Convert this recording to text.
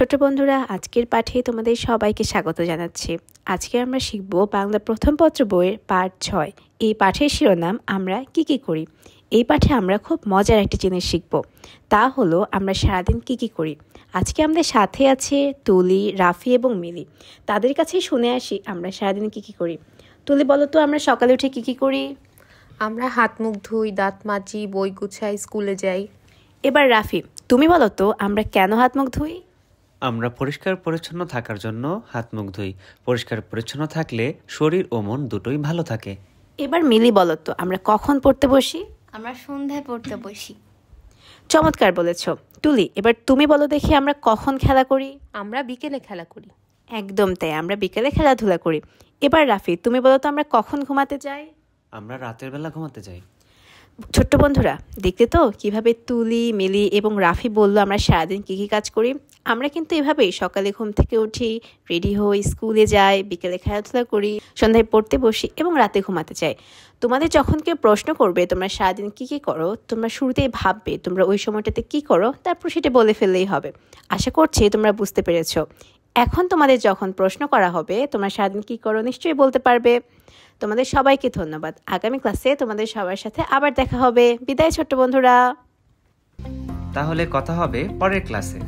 ছোট বন্ধুরা, আজকের পাঠে তোমাদের সবাইকে স্বাগত জানাচ্ছি। আজকে আমরা শিখব বাংলা প্রথম পত্র বইয়ের পাঠ 6। এই পাঠের শিরোনাম আমরা কি করি। এই পাঠে আমরা খুব মজার একটি জিনিস শিখব, তা হলো আমরা সারাদিন কি করি। আজকে আমাদের সাথে আছে তুলি, রাফি এবং মিলি। তাদের কাছেই শুনে আসি আমরা সারাদিন কি করি। তুলি, বলো তো আমরা সকালে উঠে কি করি? আমরা হাত মুখ ধুই, দাঁত মাজি, বই গুছাই, স্কুলে যাই। এবার রাফি, তুমি বলো তো আমরা কেন হাত মুখ ধুই? আমরা পরিষ্কার পরিচ্ছন্ন থাকার জন্য হাত মুখ ধুই। পরিষ্কার পরিচ্ছন্ন থাকলে শরীর ও মন দুটোই ভালো থাকে। এবার মিলি, বলো তো আমরা কখন পড়তে বসি? আমরা সন্ধ্যায় পড়তে বসি। চমৎকার বলেছ। তুলি, এবার তুমি বলো দেখি আমরা কখন খেলা করি? আমরা বিকেলে খেলা করি। একদম তাই, আমরা বিকেলে খেলাধুলা করি। এবার রাফি, তুমি বলো তো আমরা কখন ঘুমাতে যাই? আমরা রাতের বেলা ঘুমাতে যাই। ছোট্ট বন্ধুরা, দেখতে তো কিভাবে তুলি, মিলি এবং রাফি বললো আমরা সারাদিন কি কাজ করি। আমরা কিন্তু এভাবেই সকালে ঘুম থেকে উঠি, রেডি হই, স্কুলে যাই, বিকেলে খেলাধুলা করি, সন্ধ্যায় পড়তে বসি এবং রাতে ঘুমাতে যাই। তোমাদের যখন কেউ প্রশ্ন করবে তোমরা সারাদিন কি করো, তোমরা শুরুতেই ভাববে তোমরা ওই সময়টাতে কি করো, তারপর সেটা বলে ফেললেই হবে। আশা করছি তোমরা বুঝতে পেরেছো। এখন তোমাদের যখন প্রশ্ন করা হবে তোমরা সারাদিন কি করো, নিশ্চয়ই বলতে পারবে। তোমাদের সবাইকে ধন্যবাদ। আগামী ক্লাসে তোমাদের সবার সাথে আবার দেখা হবে। বিদায় ছোট্ট বন্ধুরা। তাহলে কথা হবে পরের ক্লাসে।